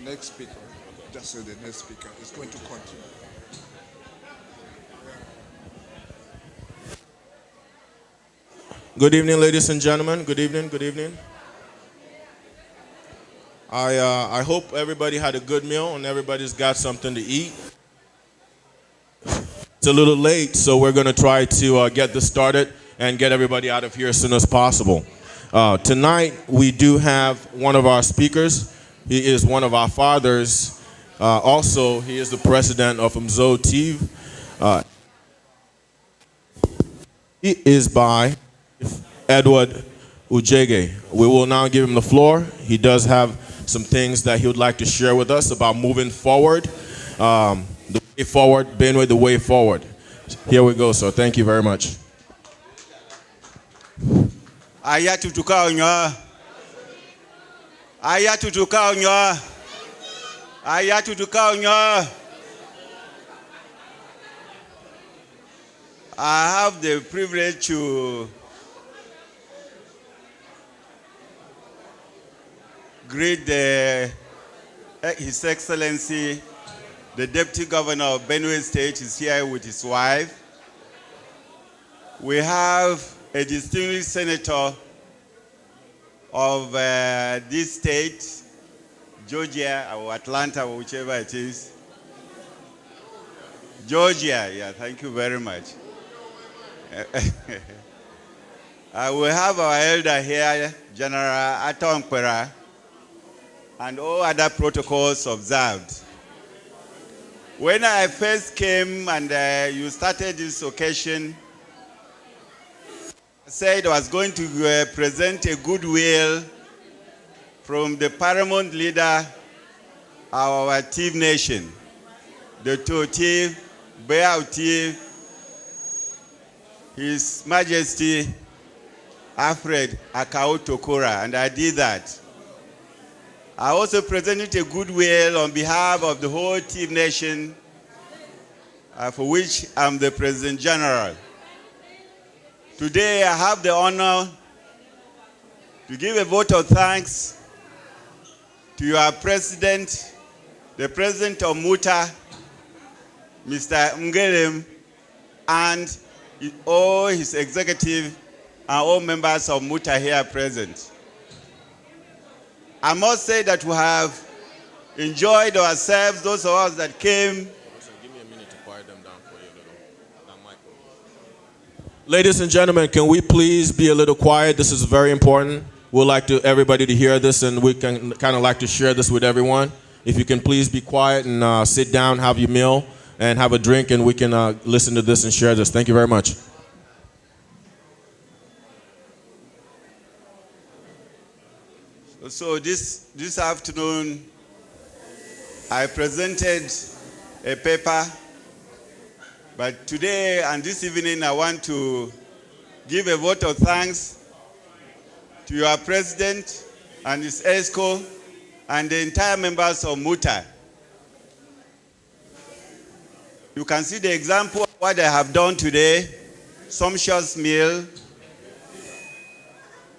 next speaker, just so the next speaker is going to continue. Good evening, ladies and gentlemen. Good evening. Good evening. I hope everybody had a good meal and everybody's got something to eat. It's a little late, so we're going to try to get this started and get everybody out of here as soon as possible. Tonight, we do have one of our speakers. He is one of our fathers. Also, he is the president of Mzo TV. He is by Edward Ujege. We will now give him the floor. He does have some things that he would like to share with us about moving forward. The way forward, Benue, the way forward. Here we go, sir. Thank you very much. Ayatu tukaonyo. Ayatu tukaonyo. Ayatu tukaonyo. I have the privilege to greet His Excellency, the Deputy Governor of Benue State is here with his wife. We have a distinguished senator of this state, Georgia or Atlanta, or whichever it is. Georgia, yeah, thank you very much. We have our elder here, General Atongpera, and all other protocols observed. When I first came and you started this occasion, I said I was going to present a goodwill from the paramount leader of our Tiv nation, the Tiv, Beau Tiv, His Majesty Alfred Akao Tokora, and I did that. I also presented a goodwill on behalf of the whole Tiv nation, for which I'm the President General. Today I have the honor to give a vote of thanks to your President, the President of Muta, Mr. Ngelem, and all his executive and all members of Muta here present. I must say that we have enjoyed ourselves, those of us that came. Give me a minute to quiet them down for you a little. Ladies and gentlemen, can we please be a little quiet? This is very important. We'd like to everybody to hear this, and we can kind of like to share this with everyone. If you can please be quiet and sit down, have your meal, and have a drink, and we can listen to this and share this. Thank you very much. So this afternoon, I presented a paper, but today and this evening, I want to give a vote of thanks to your President and his ESCO and the entire members of Muta. You can see the example of what they have done today, sumptuous meal,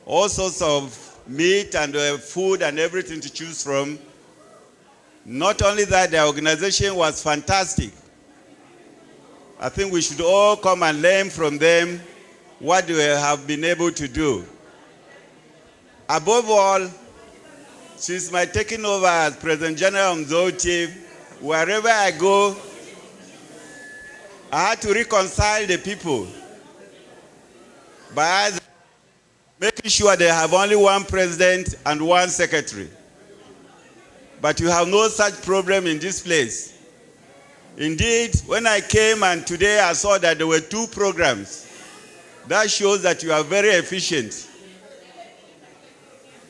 all sorts of meat and food and everything to choose from. Not only that, the organization was fantastic. I think we should all come and learn from them what they have been able to do. Above all, since my taking over as President General of Mzo TV, wherever I go, I had to reconcile the people by making sure they have only one president and one secretary. But you have no such problem in this place. Indeed, when I came and today I saw that there were 2 programs. That shows that you are very efficient.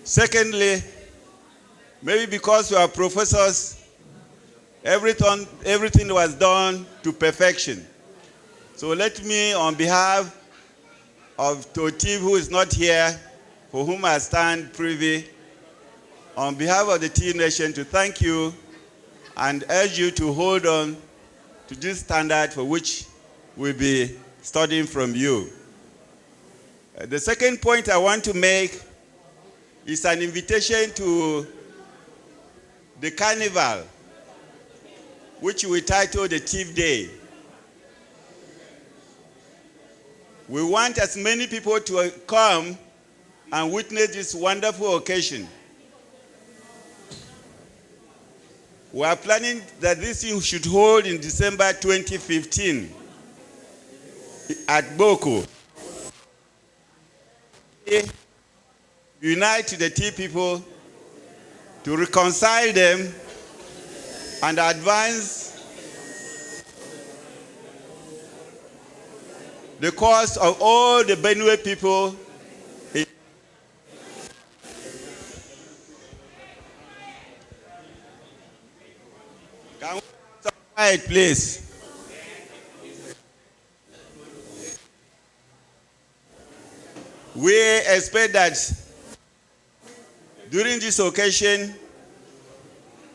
Secondly, maybe because you are professors, everything was done to perfection. So let me, on behalf of Totiv, who is not here, for whom I stand privy, on behalf of the Tiv nation, to thank you and urge you to hold on to this standard for which we'll be studying from you. The second point I want to make is an invitation to the carnival, which we titled the Thief Day. We want as many people to come and witness this wonderful occasion. We are planning that this thing should hold in December 2015 at Boko. Unite the Tea people to reconcile them and advance the cause of all the Benue people. Can we have quiet, please? We expect that during this occasion,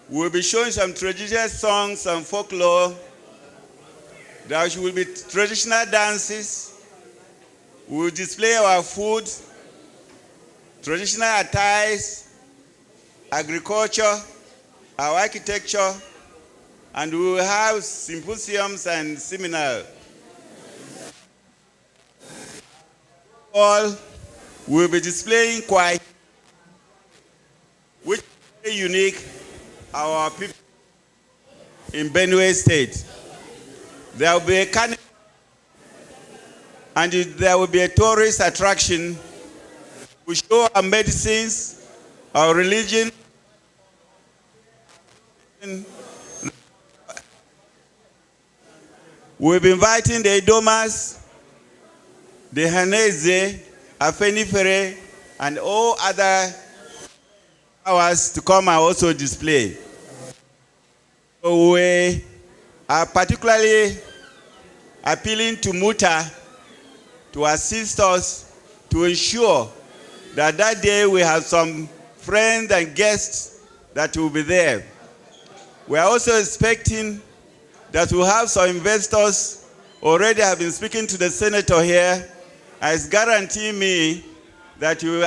we'll be showing some traditional songs and folklore. There will be traditional dances. We'll display our food, traditional attires, agriculture, our architecture, and we will have symposiums and seminars. All will be displaying quite, which is very unique, our people in Benue State. There will be a carnival, and there will be a tourist attraction. We show our medicines, our religion. We'll be inviting the Idomas, the Hanese, Afenifere, and all other powers to come and also display. So we are particularly appealing to Muta to assist us to ensure that that day we have some friends and guests that will be there. We are also expecting that we'll have some investors. Already have been speaking to the senator here, as guaranteeing me that he will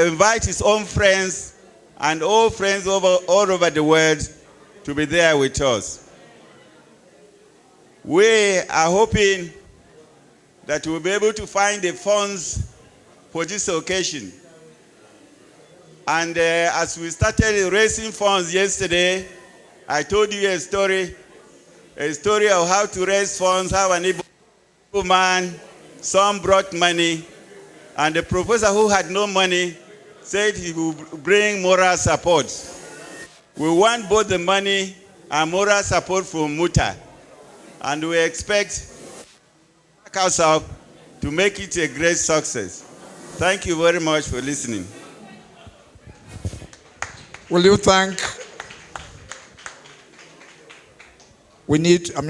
invite his own friends and all friends all over the world to be there with us. We are hoping that we'll be able to find the funds for this occasion. And as we started raising funds yesterday, I told you a story of how to raise funds, how an Igbo man, some brought money, and the professor who had no money said he would bring moral support. We want both the money and moral support from Muta, and we expect ourselves to make it a great success. Thank you very much for listening. Will you thank? We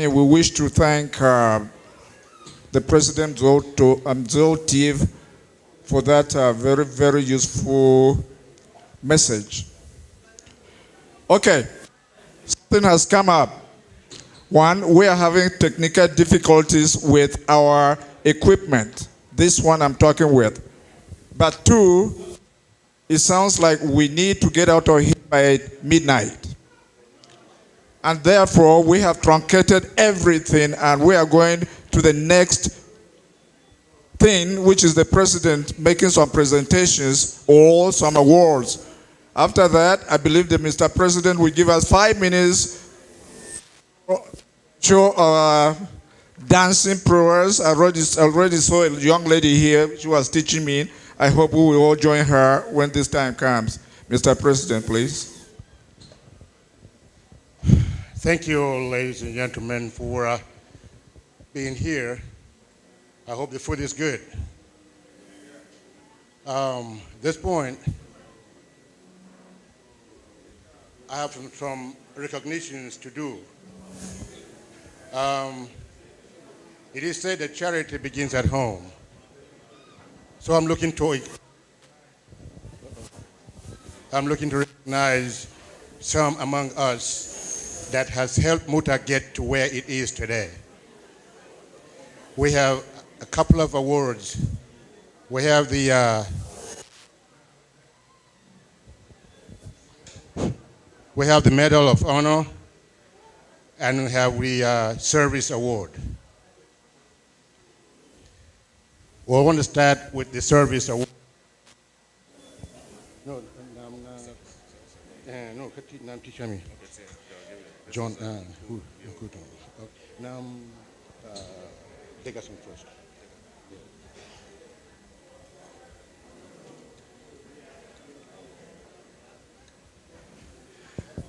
wish to thank the President Zoltiv for that very, very useful message. Okay, something has come up. One, we are having technical difficulties with our equipment. This one I'm talking with. But two, it sounds like we need to get out of here by midnight. And therefore, we have truncated everything and we are going to the next thing, which is the president making some presentations or some awards. After that, I believe that Mr. President will give us 5 minutes to show our dancing prowess. I already saw a young lady here. She was teaching me. I hope we will all join her when this time comes. Mr. President, please. Thank you, ladies and gentlemen, for being here. I hope the food is good. At this point, I have some recognitions to do. It is said that charity begins at home. So I'm looking to recognize some among us that has helped Muta get to where it is today. We have a couple of awards. We have the We have the Medal of Honor, and we have the Service Award. We want to start with the Service Award. No, no, teacher me. John, who? Now, take us on first.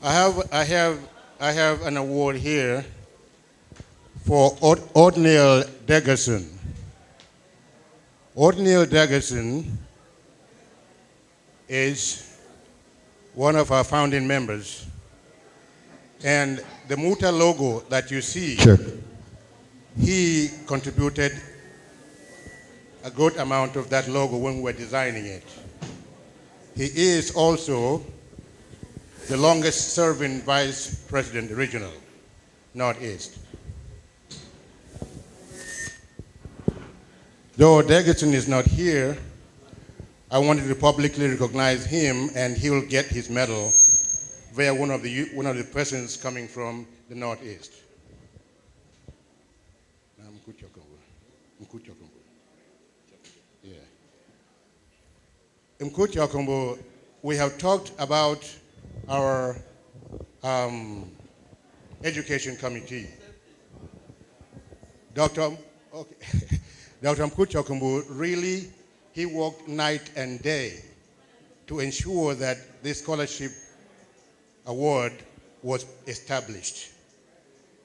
I have an award here for Othniel Degerson. Othniel Degerson is one of our founding members. And the Muta logo that you see, Sure. he contributed a good amount of that logo when we were designing it. He is also the longest serving vice president regional, Northeast. Though Degerson is not here, I wanted to publicly recognize him, and he will get his medal via one of the persons coming from the Northeast. Yeah. Mkuti, we have talked about our education committee. Dr. Mkuti really, he worked night and day to ensure that this scholarship award was established.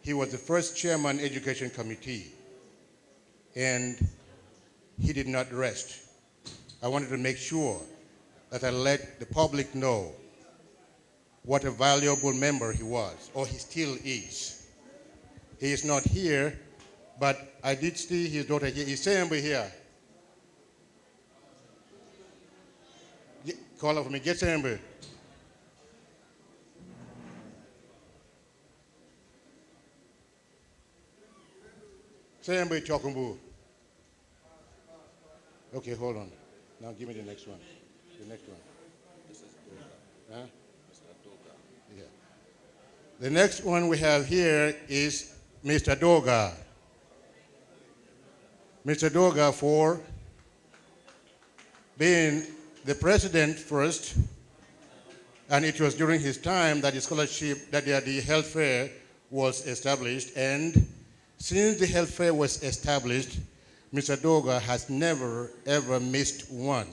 He was the first chairman education committee, and he did not rest. I wanted to make sure that I let the public know what a valuable member he was, or he still is. He is not here, but I did see his daughter here. Is Sembe here? Call her for me, get Sembe. Sembe Chokumbu. Okay, hold on. Now give me the next one. The next one. Huh? Yeah. The next one we have here is Mr. Doga. Mr. Doga for being the president first, and it was during his time that the scholarship, that the health fair was established, and since the health fair was established, Mr. Doga has never ever missed one,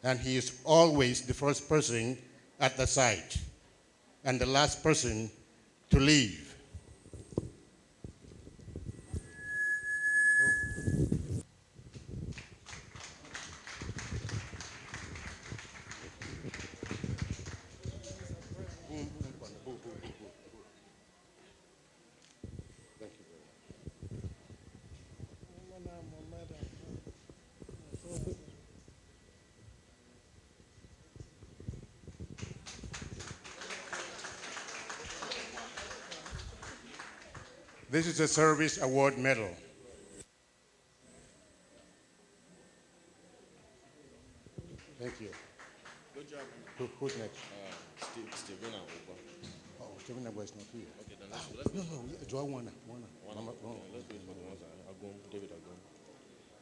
and he is always the first person at the site and the last person to leave. This is a Service Award Medal. Thank you. Good job. Who's next? Stephen Abuba. Oh, Stephen Abuba is not here. Okay, then let's No, Joao Wana. let's do it for the ones Agum, David Agum.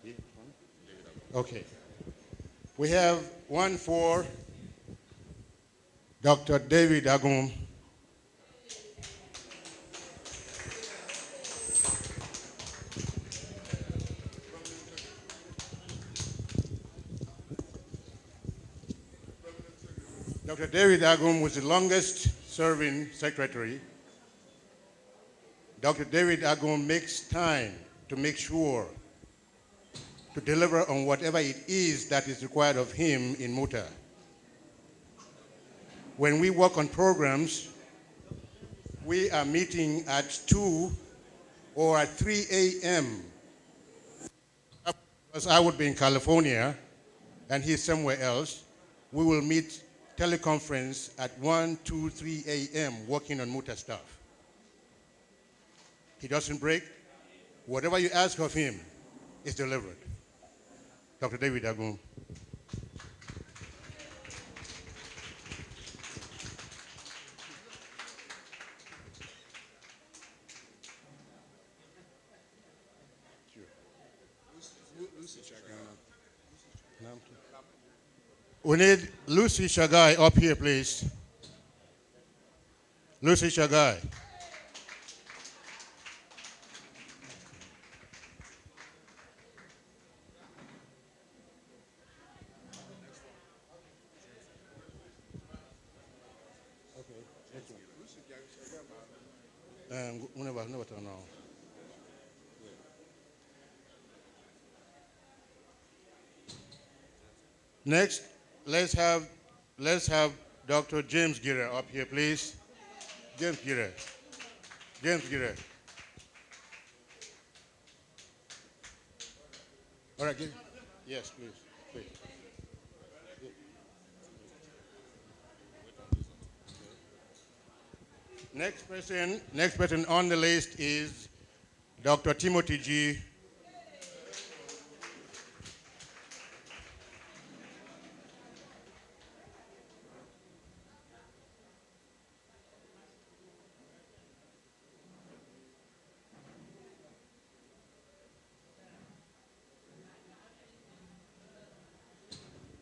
Yeah. Okay. We have one for Dr. David Agum. Dr. David Agum was the longest serving secretary. Dr. David Agum makes time to make sure to deliver on whatever it is that is required of him in Muta. When we work on programs, we are meeting at 2 or at 3 a.m. Because I would be in California and he's somewhere else, we will meet teleconference at 1, 2, 3 a.m. working on Muta stuff. He doesn't break. Whatever you ask of him is delivered. Dr. David Agum. We need Lucy Shagai up here, please. Lucy Shagai. Next, let's have Dr. James Gira up here, please. James Gira. James Gira. All right, yes, please. Please. Next person on the list is Dr. Timothy G.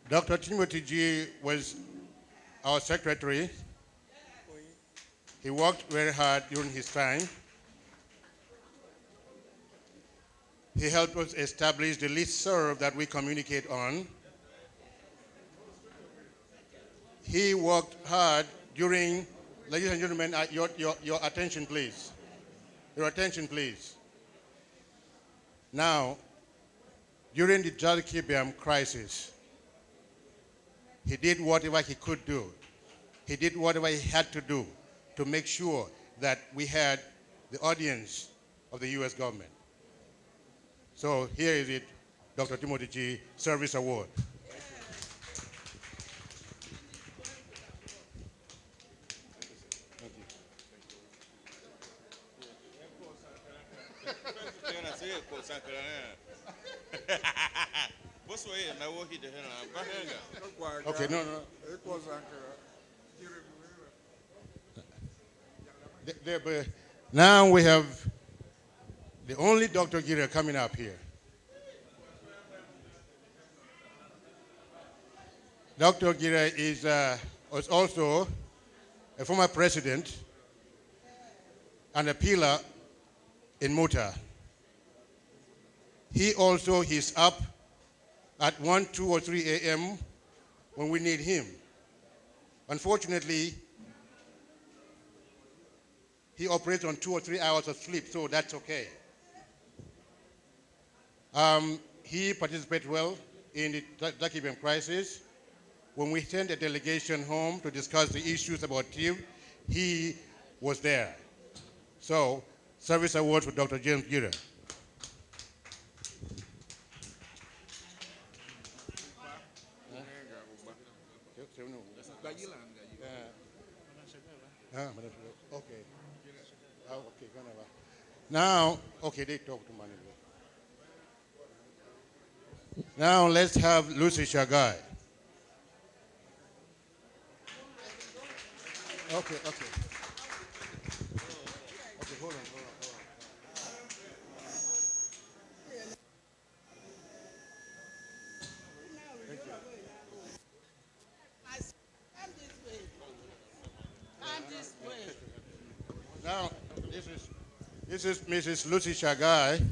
Dr. Timothy G was our secretary. He worked very hard during his time. He helped us establish the listserv that we communicate on. He worked hard during, ladies and gentlemen, your attention please. Your attention please. Now, during the Jal-Kibiam crisis, he did whatever he could do. He did whatever he had to do to make sure that we had the audience of the U.S. government. So here is it, Dr. Timothy G. Service Award. Okay, no. Now we have the only Dr. Gira coming up here. Dr. Gira was also a former president and a pillar in Muta. He also is up at 1, 2, or 3 a.m. when we need him. Unfortunately, he operates on 2 or 3 hours of sleep, so that's okay. He participated well in the Jal-Kibiam crisis. When we sent a delegation home to discuss the issues about TIV, he was there. So, service award for Dr. James Gira. Okay. Okay, now, okay, they talk to manager. Now let's have Lucy Shagai. Okay. Okay, hold on. Thank you. Now, this is Mrs. Lucy Shagai.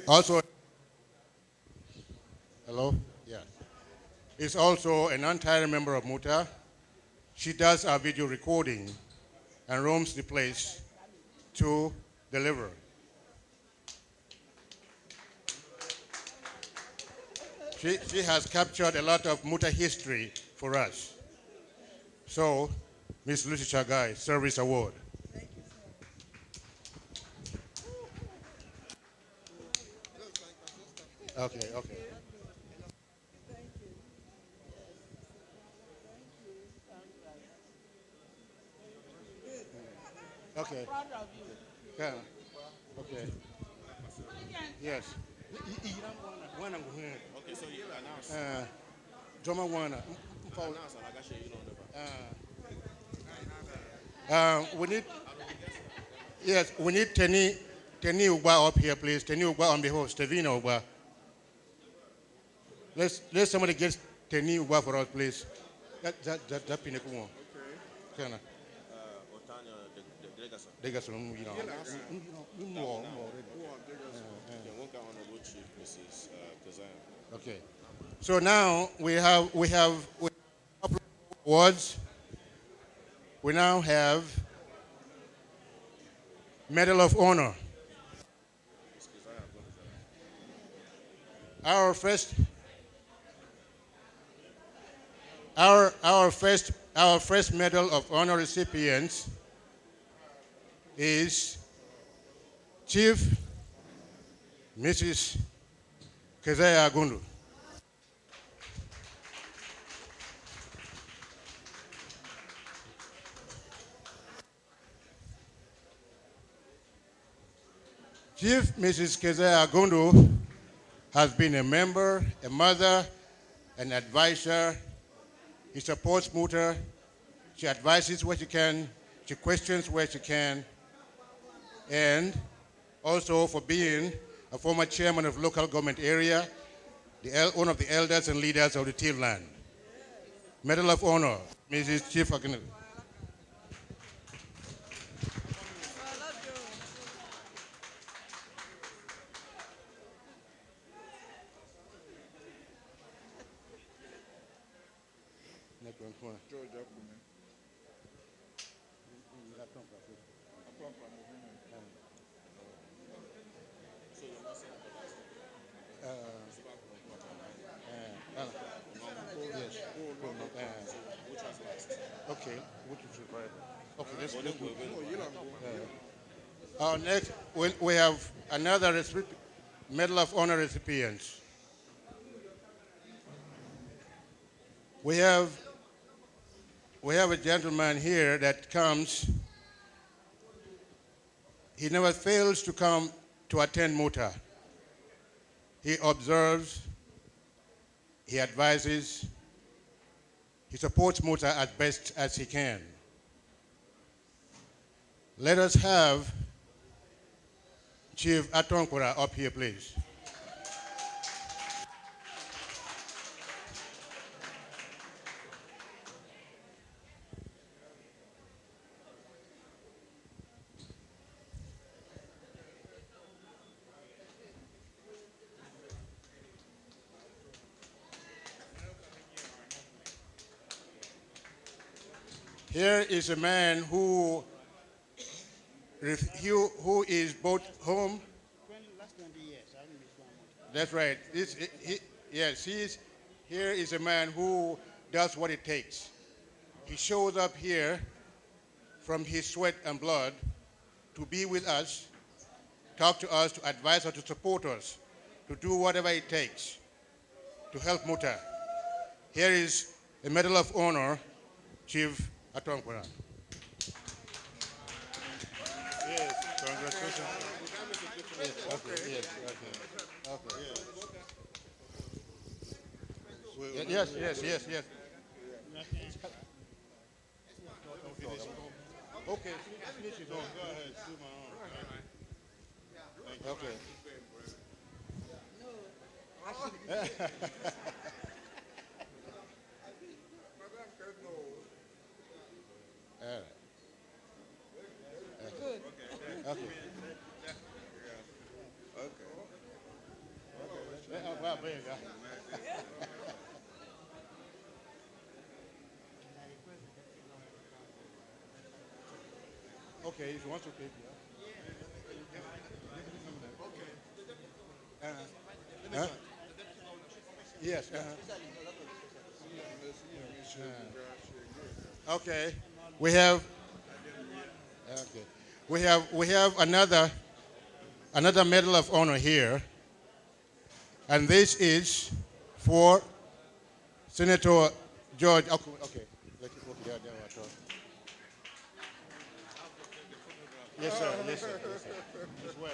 Also, hello? Yeah. Is also an untiring member of Muta. She does our video recording and roams the place to deliver. She has captured a lot of Muta history for us. So, Ms. Lucy Shagai, Service Award. Thank you, sir. Okay. Okay. I'm proud of you. Yeah. Okay. Yes. Okay, so you announce. Joma Wana. We need Teni Ugba up here, please. Teni Ugba on behalf of Stevina Ugba. Let somebody get Teni Uba for us, please. That pinnacle one. Okay. They got some, you know. Okay. So now we have awards. We now have Medal of Honor. Our first Medal of Honor recipients is Chief Mrs. Keziah Agundu. Chief Mrs. Keziah Agundu has been a member, a mother, an advisor. She supports Muta. She advises where she can. She questions where she can. And also for being a former chairman of local government area, one of the elders and leaders of the Till land. Medal of Honor, Mrs. Chief Agundu. Okay, which is required. Okay, let's go. Next, we have another Medal of Honor recipients. We have a gentleman here that comes. He never fails to come to attend Muta. He observes, he advises, he supports Muta as best as he can. Let us have Chief Atonkura up here, please. Here is a man who is both home. Last 20 years, I only missed one month. That's right. Here is a man who does what it takes. He shows up here from his sweat and blood to be with us, talk to us, to advise us, to support us, to do whatever it takes to help Muta. Here is a Medal of Honor, Chief Atonkura. Yes, congratulations. Yes, okay, yes, okay. Yes. Okay, finish it. Go ahead, do my own. Okay. Good. Okay. Okay, if you want to take it. Yes. Okay. We have another Medal of Honor here, and this is for Senator George. Okay. Let it go there. Yes, sir. As well.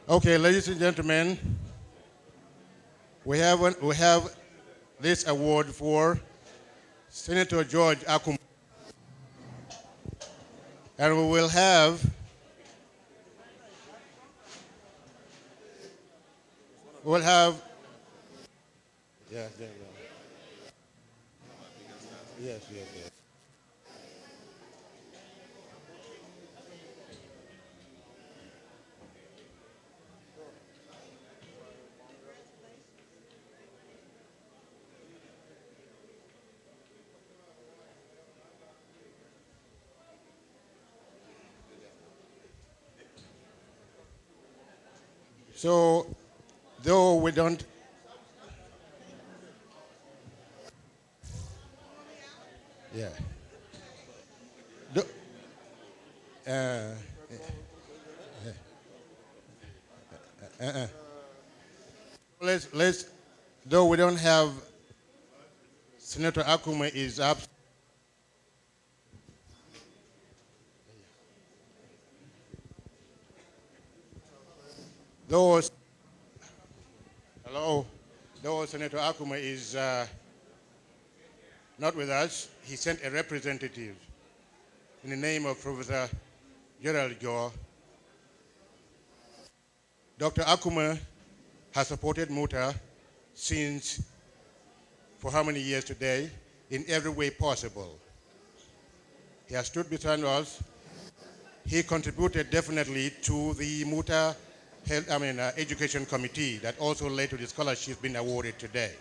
Okay, ladies and gentlemen, we have this award for Senator George Akum. And we will have yeah. Yes. So, though we don't, yeah. Do, let's, though we don't have, Senator Akume is up. Though Senator Akume is not with us, he sent a representative in the name of Professor Gerald Gore. Dr. Akume has supported Muta since, for how many years today, in every way possible. He has stood beside us. He contributed definitely to the Muta Education Committee that also led to the scholarship being awarded today.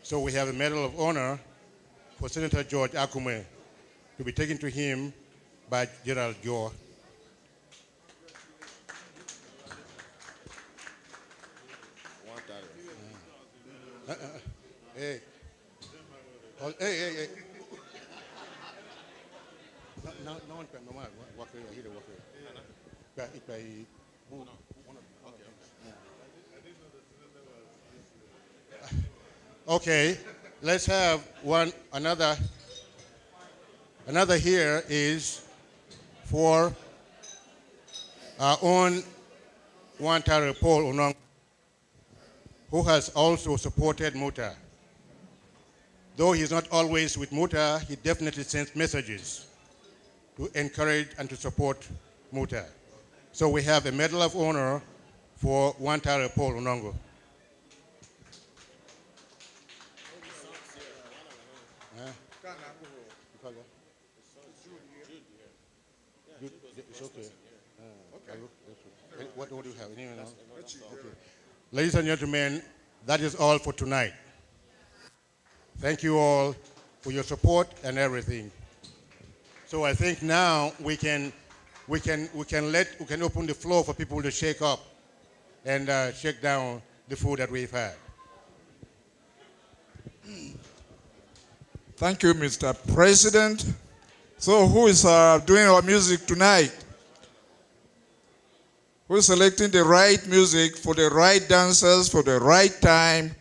So we have a Medal of Honor for Senator George Akume to be taken to him by Gerald Gore. Hey. No one can, no matter what, okay, let's have another here is for our own Wantara Paul Onong, who has also supported Muta. Though he's not always with Muta, he definitely sends messages to encourage and to support Muta. So we have a Medal of Honor for Wantara Paul Onongo. It's okay. What do you have? Anyone else? Okay. Ladies and gentlemen, that is all for tonight. Thank you all for your support and everything. So I think now we can open the floor for people to shake up and shake down the food that we've had. Thank you, Mr. President. So who is doing our music tonight? Who is selecting the right music for the right dancers for the right time?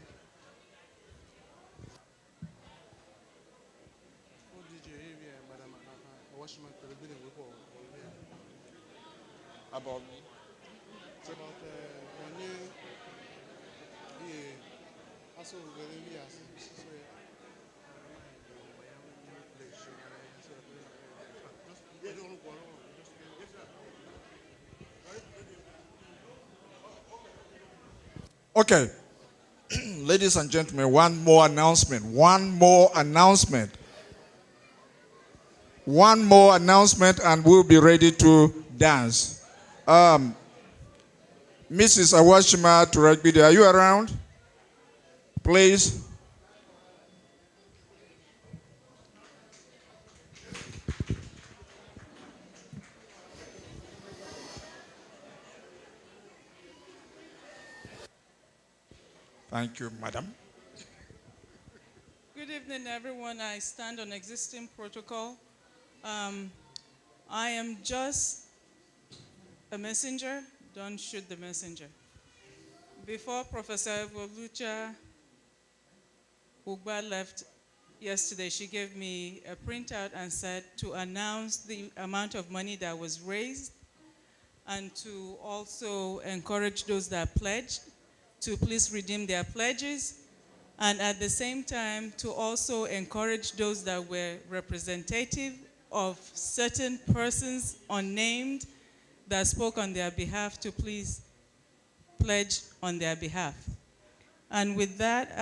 Okay, ladies and gentlemen, one more announcement, and we'll be ready to dance. Mrs. Awashima Turagbide, are you around? Please. Thank you, madam. Good evening, everyone. I stand on existing protocol. I am just a messenger. Don't shoot the messenger. Before Professor Evolucha Ugba left yesterday, she gave me a printout and said to announce the amount of money that was raised and to also encourage those that pledged to please redeem their pledges. and at the same time to also encourage those that were representative of certain persons unnamed that spoke on their behalf to please pledge on their behalf. And with that,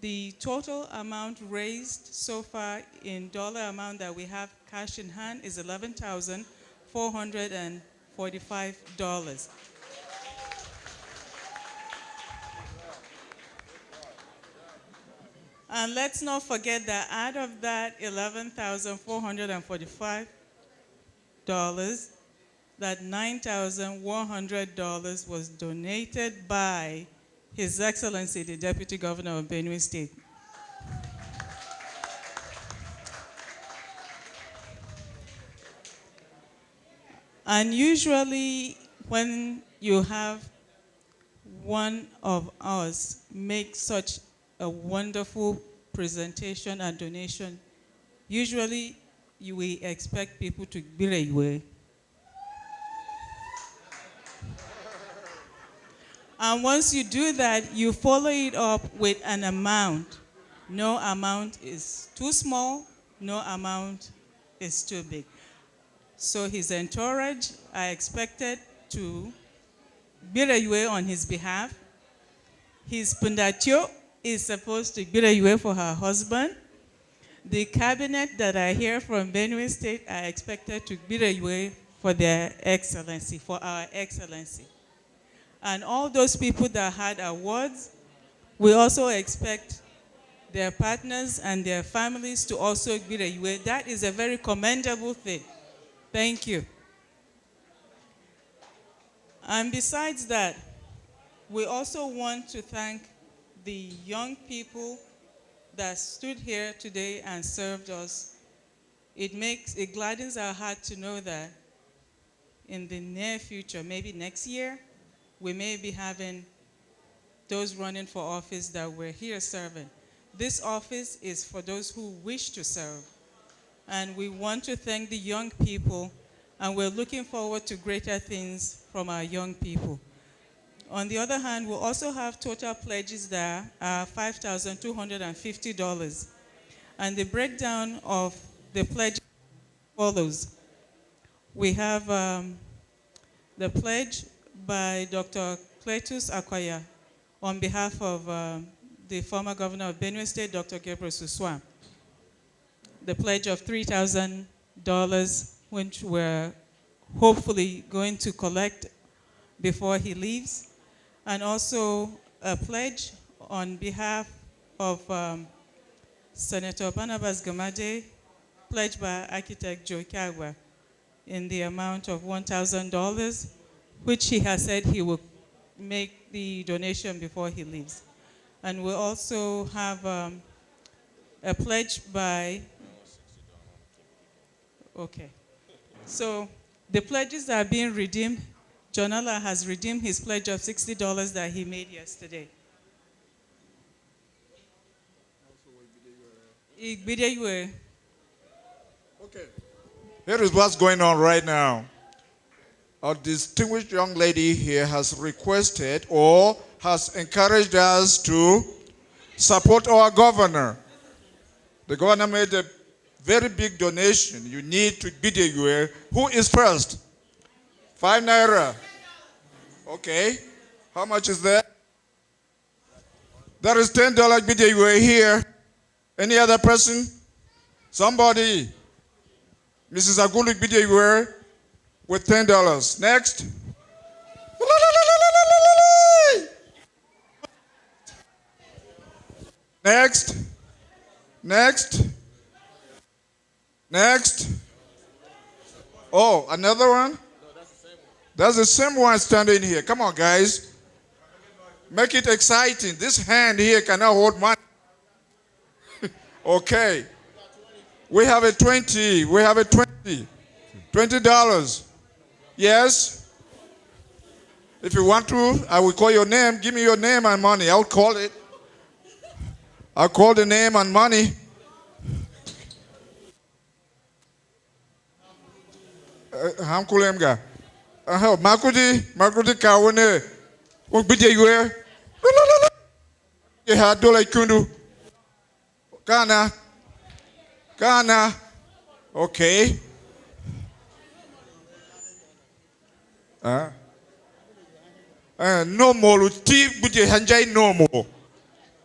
the total amount raised so far in dollar amount that we have cash in hand is $11,445. And let's not forget that out of that $11,445, that $9,100 was donated by His Excellency, the Deputy Governor of Benue State. And usually when you have one of us make such a wonderful presentation and donation, usually we expect people to be away. And once you do that, you follow it up with an amount. No amount is too small, no amount is too big. So his entourage are expected to be away on his behalf. His pundatio is supposed to be away for her husband. The cabinet that are here from Benue State are expected to be away for their excellency, for our excellency. And all those people that had awards, we also expect their partners and their families to also be away. That is a very commendable thing. Thank you. And besides that, we also want to thank the young people that stood here today and served us. It gladdens our heart to know that in the near future, maybe next year, we may be having those running for office that were here serving. This office is for those who wish to serve. And we want to thank the young people, and we're looking forward to greater things from our young people. On the other hand, we'll also have total pledges that are $5,250. And the breakdown of the pledge follows. We have the pledge by Dr. Cletus Akwaya on behalf of the former governor of Benue State, Dr. Gabriel Suswam. The pledge of $3,000, which we're hopefully going to collect before he leaves. And also a pledge on behalf of Senator Barnabas Gamade, pledged by architect Joe Kagwa in the amount of $1,000, which he has said he will make the donation before he leaves. And we also have a pledge by, okay. So the pledges are being redeemed. Jonala has redeemed his pledge of $60 that he made yesterday. Okay. Here is what's going on right now. Our distinguished young lady here has requested or has encouraged us to support our governor. The governor made a very big donation. You need to be there. Who is first? 5 naira. Okay. How much is that? There is $10 BDUA here. Any other person? Somebody. Mrs. Agulu BDUA with $10. Next. Next. Next. Next. Oh, another one? That's the same one standing here. Come on, guys. Make it exciting. This hand here cannot hold money. Okay. We have a 20. We have a 20. $20. Yes? If you want to, I will call your name. Give me your name and money. I'll call it. I'll call the name and money. Hamkulemga. Makudi Kawene. Ugbide yue. $1 kundu. Ghana. Ghana. Okay. No more. Hanjai no more.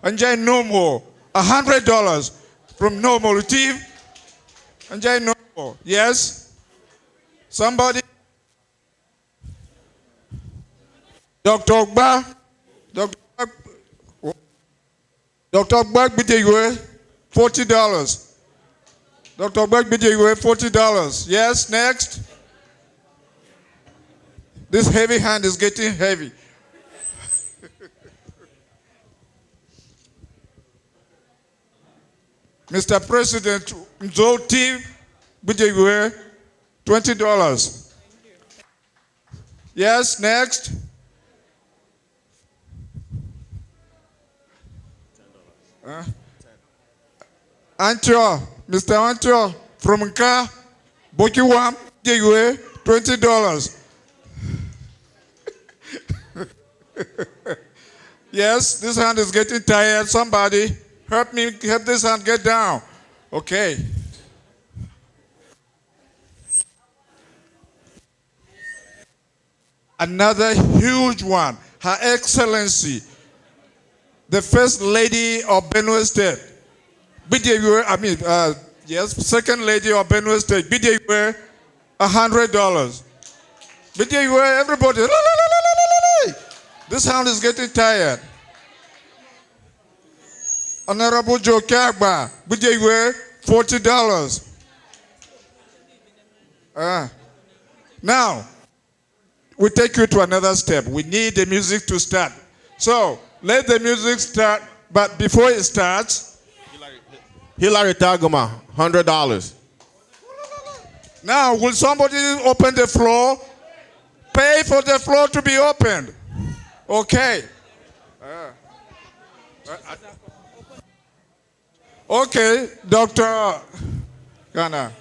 Hanjai no more. $100 from no more. Hanjai no more. Yes. Somebody. Dr. Ogba. Dr. Ogba Bideyue, $40. Dr. Ogba Bideyue, $40. Yes, next. This heavy hand is getting heavy. Mr. President, Nzoti Bideyue, $20. Yes, next. Antio, Mr. Antio from Nka, Bokiwam, Bideyue, $20. Yes, this hand is getting tired. Somebody help me, help this hand get down. Okay. Another huge one, Her Excellency, the First Lady of Benue State. Second Lady of Benue State, $100. Everybody. This hand is getting tired. Honorable Joe Kagba, $40. Now, we take you to another step. We need the music to start. So, let the music start, but before it starts, Hilary Tagoma, $100. Now, will somebody open the floor? Pay for the floor to be opened. Okay. Okay, Dr. Ghana.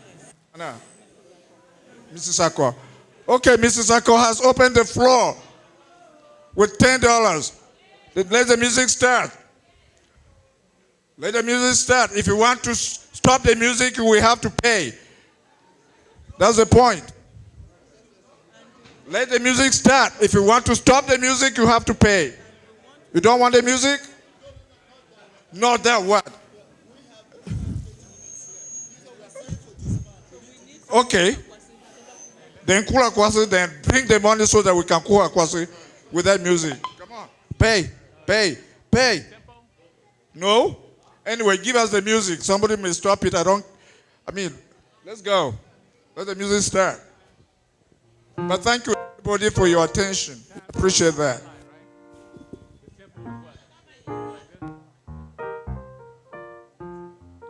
Mrs. Akwa. Okay, Mrs. Akwa has opened the floor with $10. Let the music start. Let the music start. If you want to stop the music, you will have to pay. That's the point. Let the music start. If you want to stop the music, you have to pay. You don't want the music? Not that what? Okay. Then Kula Kwasi, then bring the money so that we can Kula Kwasi with that music. Come on. Pay. No? Anyway, give us the music. Somebody may stop it. Let's go. Let the music start. But thank you, everybody, for your attention. Appreciate that.